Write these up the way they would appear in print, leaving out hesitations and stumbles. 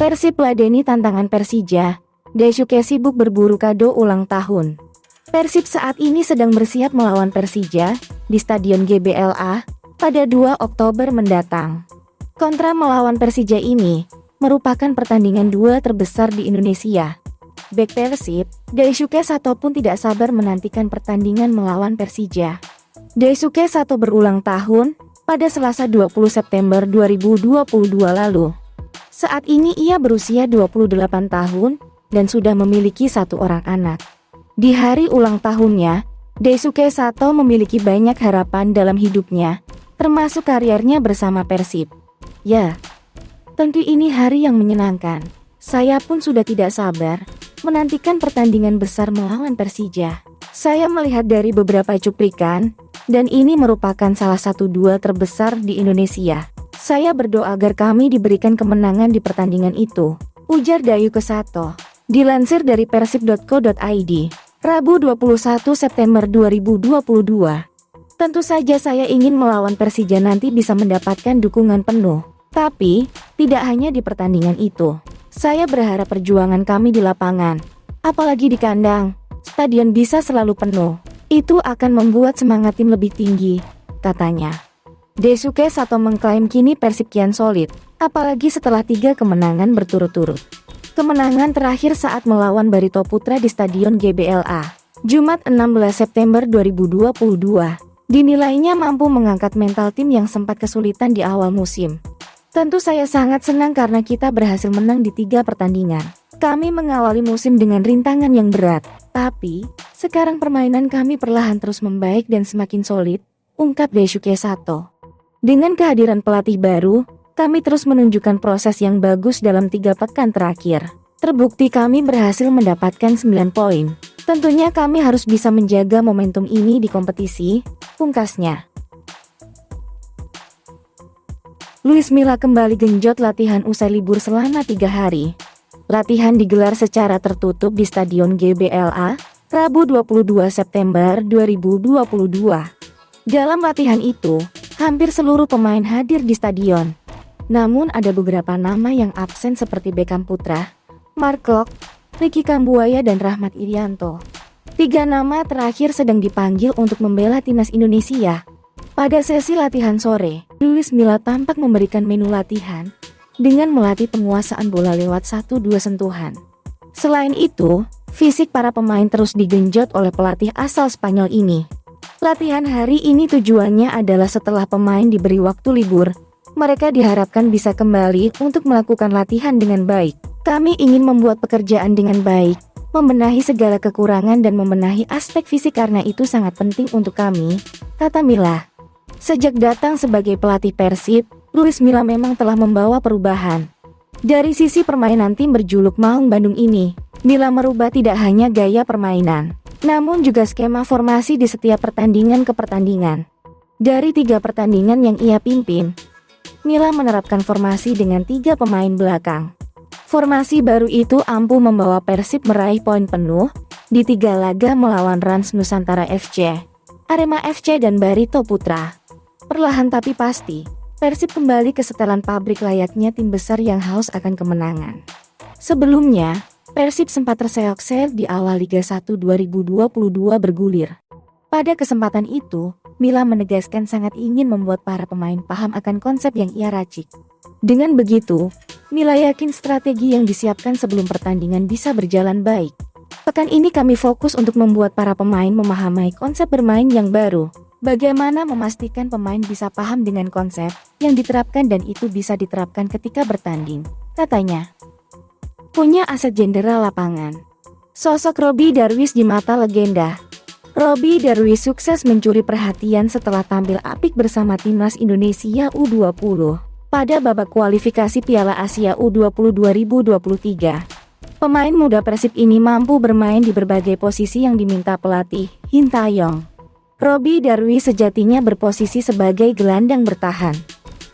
Persib meladeni tantangan Persija. Daisuke sibuk berburu kado ulang tahun. Persib saat ini sedang bersiap melawan Persija di Stadion GBLA pada 2 Oktober mendatang. Kontra melawan Persija ini merupakan pertandingan 2 terbesar di Indonesia. Bek Persib, Daisuke Sato pun tidak sabar menantikan pertandingan melawan Persija. Daisuke Sato berulang tahun pada Selasa 20 September 2022 lalu. Saat ini ia berusia 28 tahun dan sudah memiliki 1 orang anak. Di hari ulang tahunnya, Daisuke Sato memiliki banyak harapan dalam hidupnya, termasuk karirnya bersama Persib. Ya, tentu ini hari yang menyenangkan. Saya pun sudah tidak sabar menantikan pertandingan besar melawan Persija. Saya melihat dari beberapa cuplikan, dan ini merupakan salah satu 2 terbesar di Indonesia. Saya berdoa agar kami diberikan kemenangan di pertandingan itu, ujar Daisuke Sato. Dilansir dari persib.co.id, Rabu 21 September 2022. Tentu saja saya ingin melawan Persija nanti bisa mendapatkan dukungan penuh. Tapi, tidak hanya di pertandingan itu. Saya berharap perjuangan kami di lapangan, apalagi di kandang, stadion bisa selalu penuh. Itu akan membuat semangat tim lebih tinggi, katanya. Daisuke Sato mengklaim kini Persib kian solid, apalagi setelah 3 kemenangan berturut-turut. Kemenangan terakhir saat melawan Barito Putra di Stadion GBLA, Jumat 16 September 2022, dinilainya mampu mengangkat mental tim yang sempat kesulitan di awal musim. Tentu saya sangat senang karena kita berhasil menang di 3 pertandingan. Kami mengawali musim dengan rintangan yang berat, tapi sekarang permainan kami perlahan terus membaik dan semakin solid, ungkap Daisuke Sato. Dengan kehadiran pelatih baru, kami terus menunjukkan proses yang bagus dalam 3 pekan terakhir. Terbukti kami berhasil mendapatkan 9 poin. Tentunya kami harus bisa menjaga momentum ini di kompetisi, pungkasnya. Luis Milla kembali genjot latihan usai libur selama 3 hari. Latihan digelar secara tertutup di Stadion GBLA, Rabu 22 September 2022. Dalam latihan itu, hampir seluruh pemain hadir di stadion. Namun ada beberapa nama yang absen seperti Beckham Putra, Mark Klok, Ricky Kambuaya dan Rahmat Irianto. 3 nama terakhir sedang dipanggil untuk membela timnas Indonesia. Pada sesi latihan sore, Luis Milla tampak memberikan menu latihan dengan melatih penguasaan bola lewat 1-2 sentuhan. Selain itu, fisik para pemain terus digenjot oleh pelatih asal Spanyol ini. Latihan hari ini tujuannya adalah setelah pemain diberi waktu libur, mereka diharapkan bisa kembali untuk melakukan latihan dengan baik. Kami ingin membuat pekerjaan dengan baik, membenahi segala kekurangan dan membenahi aspek fisik karena itu sangat penting untuk kami, kata Milla. Sejak datang sebagai pelatih Persib, Luis Milla memang telah membawa perubahan. Dari sisi permainan tim berjuluk Maung Bandung ini, Milla merubah tidak hanya gaya permainan, namun juga skema formasi di setiap pertandingan ke pertandingan. Dari 3 pertandingan yang ia pimpin, Milla menerapkan formasi dengan 3 pemain belakang. Formasi baru itu ampuh membawa Persib meraih poin penuh di 3 laga melawan Rans Nusantara FC, Arema FC dan Barito Putra. Perlahan tapi pasti, Persib kembali ke setelan pabrik layaknya tim besar yang haus akan kemenangan. Sebelumnya, Persib sempat terseok-seok di awal Liga 1 2022 bergulir. Pada kesempatan itu, Milla menegaskan sangat ingin membuat para pemain paham akan konsep yang ia racik. Dengan begitu, Milla yakin strategi yang disiapkan sebelum pertandingan bisa berjalan baik. Pekan ini kami fokus untuk membuat para pemain memahami konsep bermain yang baru. Bagaimana memastikan pemain bisa paham dengan konsep yang diterapkan dan itu bisa diterapkan ketika bertanding, katanya. Punya aset jenderal lapangan. Sosok Robby Darwish di mata legenda. Robby Darwish sukses mencuri perhatian setelah tampil apik bersama timnas Indonesia U20 pada babak kualifikasi Piala Asia U20 2023. Pemain muda Persib ini mampu bermain di berbagai posisi yang diminta pelatih Shin Tae-yong. Robby Darwish sejatinya berposisi sebagai gelandang bertahan.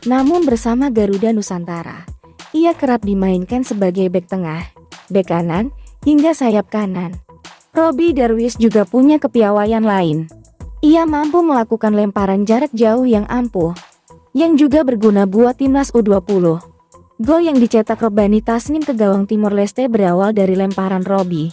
Namun bersama Garuda Nusantara, ia kerap dimainkan sebagai bek tengah, bek kanan, hingga sayap kanan. Robby Darwish juga punya kepiawaian lain. Ia mampu melakukan lemparan jarak jauh yang ampuh, yang juga berguna buat timnas U20. Gol yang dicetak Robani Tasnim ke gawang Timor Leste berawal dari lemparan Robbie.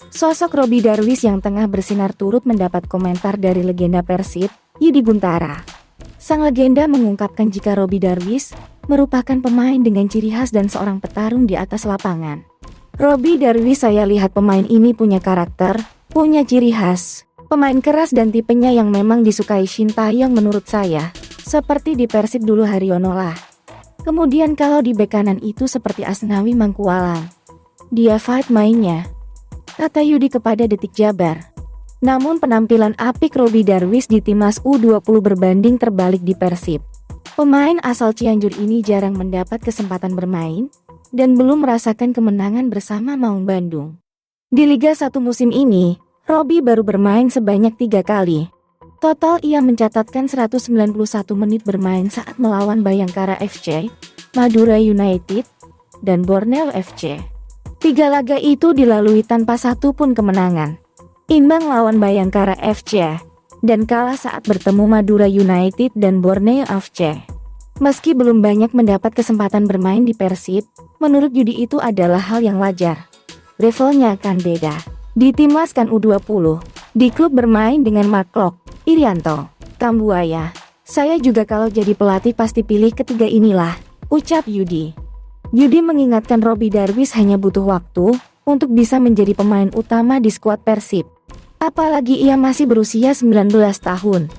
Sosok Robbie Darwish yang tengah bersinar turut mendapat komentar dari legenda Persib, Yudi Guntara. Sang legenda mengungkapkan jika Robbie Darwish merupakan pemain dengan ciri khas dan seorang petarung di atas lapangan. Robbie Darwish, saya lihat pemain ini punya karakter, punya ciri khas. Pemain keras dan tipenya yang memang disukai Shin Tae-yong menurut saya. Seperti di Persib dulu Haryono lah. Kemudian kalau di bek kanan itu seperti Asnawi Mangkualam. Dia fight mainnya, kata Yudi kepada Detik Jabar. Namun penampilan apik Robbie Darwish di timnas U20 berbanding terbalik di Persib. Pemain asal Cianjur ini jarang mendapat kesempatan bermain dan belum merasakan kemenangan bersama Maung Bandung. Di Liga 1 musim ini, Robbie baru bermain sebanyak 3 kali. Total ia mencatatkan 191 menit bermain saat melawan Bayangkara FC, Madura United, dan Borneo FC. 3 laga itu dilalui tanpa satu pun kemenangan. Imbang lawan Bayangkara FC, dan kalah saat bertemu Madura United dan Borneo FC. Meski belum banyak mendapat kesempatan bermain di Persib, menurut Yudi itu adalah hal yang wajar. Levelnya akan beda. Di timnas kan U20, di klub bermain dengan Mark Klok, Irianto, Kambuaya. Saya juga kalau jadi pelatih pasti pilih ketiga inilah, ucap Yudi. Yudi mengingatkan Robbie Darwish hanya butuh waktu untuk bisa menjadi pemain utama di skuad Persib. Apalagi ia masih berusia 19 tahun.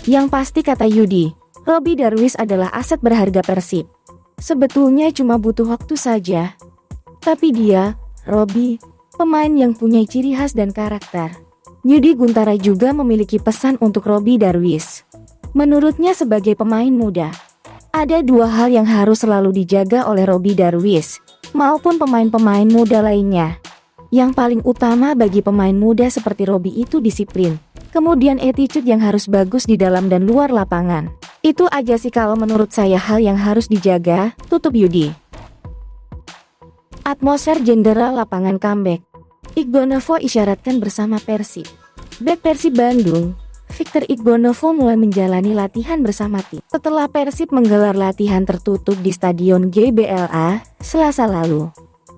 Yang pasti kata Yudi, Robbie Darwish adalah aset berharga Persib. Sebetulnya cuma butuh waktu saja. Tapi dia, Robbie, pemain yang punya ciri khas dan karakter. Yudi Guntara juga memiliki pesan untuk Robbie Darwish. Menurutnya sebagai pemain muda, ada 2 hal yang harus selalu dijaga oleh Robbie Darwish, maupun pemain-pemain muda lainnya. Yang paling utama bagi pemain muda seperti Robbie itu disiplin, kemudian attitude yang harus bagus di dalam dan luar lapangan. Itu aja sih kalau menurut saya hal yang harus dijaga, tutup Yudi. Atmosfer jendera lapangan comeback. Igbonovo isyaratkan bersama Persib. Bek Persib Bandung, Victor Igbonovo mulai menjalani latihan bersama tim. Setelah Persib menggelar latihan tertutup di Stadion GBLA Selasa lalu.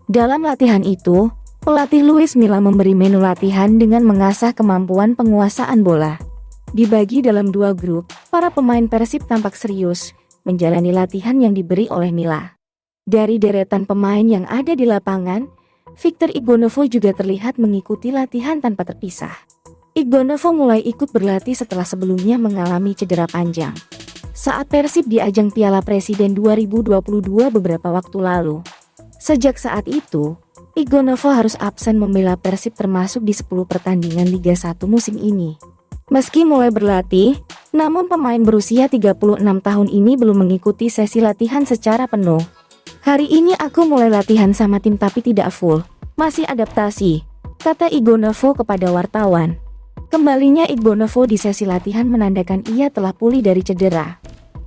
Dalam latihan itu, pelatih Luis Milla memberi menu latihan dengan mengasah kemampuan penguasaan bola. Dibagi dalam 2 grup, para pemain Persib tampak serius menjalani latihan yang diberi oleh Milla. Dari deretan pemain yang ada di lapangan, Victor Igbonovo juga terlihat mengikuti latihan tanpa terpisah. Igbonovo mulai ikut berlatih setelah sebelumnya mengalami cedera panjang saat Persib di ajang Piala Presiden 2022 beberapa waktu lalu. Sejak saat itu, Igbonovo harus absen membela Persib termasuk di 10 pertandingan Liga 1 musim ini. Meski mulai berlatih, namun pemain berusia 36 tahun ini belum mengikuti sesi latihan secara penuh. Hari ini aku mulai latihan sama tim tapi tidak full, masih adaptasi, kata Igbonovo kepada wartawan. Kembalinya Igbonovo di sesi latihan menandakan ia telah pulih dari cedera.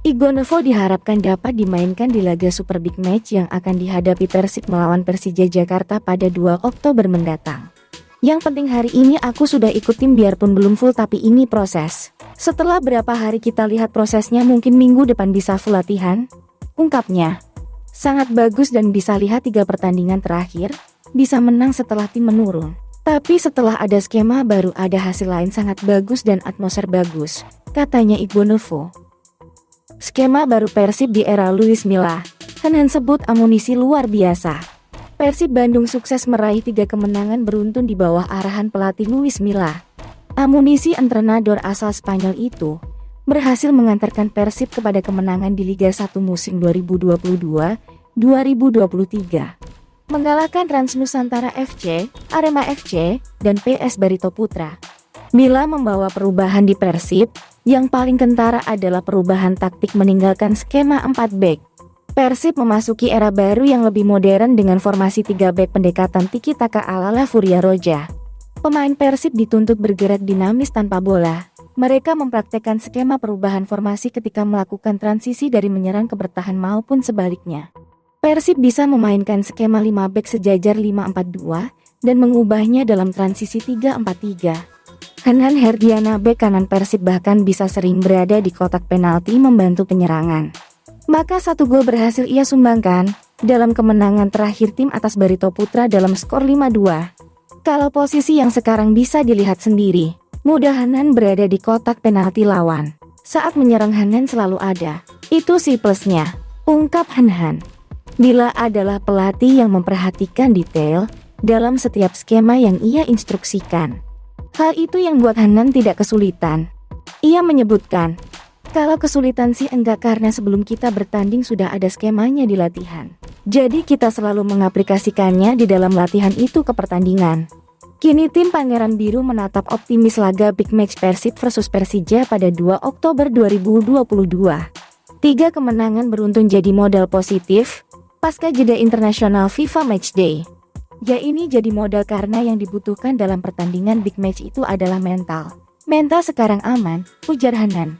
Igbonovo diharapkan dapat dimainkan di laga Super Big Match yang akan dihadapi Persib melawan Persija Jakarta pada 2 Oktober mendatang. Yang penting hari ini aku sudah ikut tim biarpun belum full tapi ini proses. Setelah berapa hari kita lihat prosesnya mungkin minggu depan bisa full latihan, ungkapnya. Sangat bagus dan bisa lihat 3 pertandingan terakhir, bisa menang setelah tim menurun. Tapi setelah ada skema baru ada hasil lain sangat bagus dan atmosfer bagus, katanya Igbonovo. Skema baru Persib di era Luis Milla, Hanan sebut amunisi luar biasa. Persib Bandung sukses meraih 3 kemenangan beruntun di bawah arahan pelatih Luis Milla. Amunisi entrenador asal Spanyol itu berhasil mengantarkan Persib kepada kemenangan di Liga 1 musim 2022-2023. Mengalahkan Trans Nusantara FC, Arema FC, dan PS Barito Putra. Milla membawa perubahan di Persib, yang paling kentara adalah perubahan taktik meninggalkan skema 4 back. Persib memasuki era baru yang lebih modern dengan formasi 3 back pendekatan tiki taka ala Furia Roja. Pemain Persib dituntut bergerak dinamis tanpa bola. Mereka mempraktekkan skema perubahan formasi ketika melakukan transisi dari menyerang ke bertahan maupun sebaliknya. Persib bisa memainkan skema 5 back sejajar 5-4-2 dan mengubahnya dalam transisi 3-4-3. Hanan Herdiana bek kanan Persib bahkan bisa sering berada di kotak penalti membantu penyerangan. Maka 1 gol berhasil ia sumbangkan, dalam kemenangan terakhir tim atas Barito Putra dalam skor 5-2. Kalau posisi yang sekarang bisa dilihat sendiri, mudah Hanan berada di kotak penalti lawan. Saat menyerang Hanan selalu ada. Itu sih plusnya, ungkap Han. Bila adalah pelatih yang memperhatikan detail dalam setiap skema yang ia instruksikan. Hal itu yang buat Hanan tidak kesulitan. Ia menyebutkan, kalau kesulitan sih enggak karena sebelum kita bertanding sudah ada skemanya di latihan. Jadi kita selalu mengaplikasikannya di dalam latihan itu ke pertandingan. Kini tim Pangeran Biru menatap optimis laga big match Persib versus Persija pada 2 Oktober 2022. 3 kemenangan beruntun jadi modal positif pasca jeda internasional FIFA Matchday. Ya ini jadi modal karena yang dibutuhkan dalam pertandingan big match itu adalah mental. Mental sekarang aman, ujar Hanan.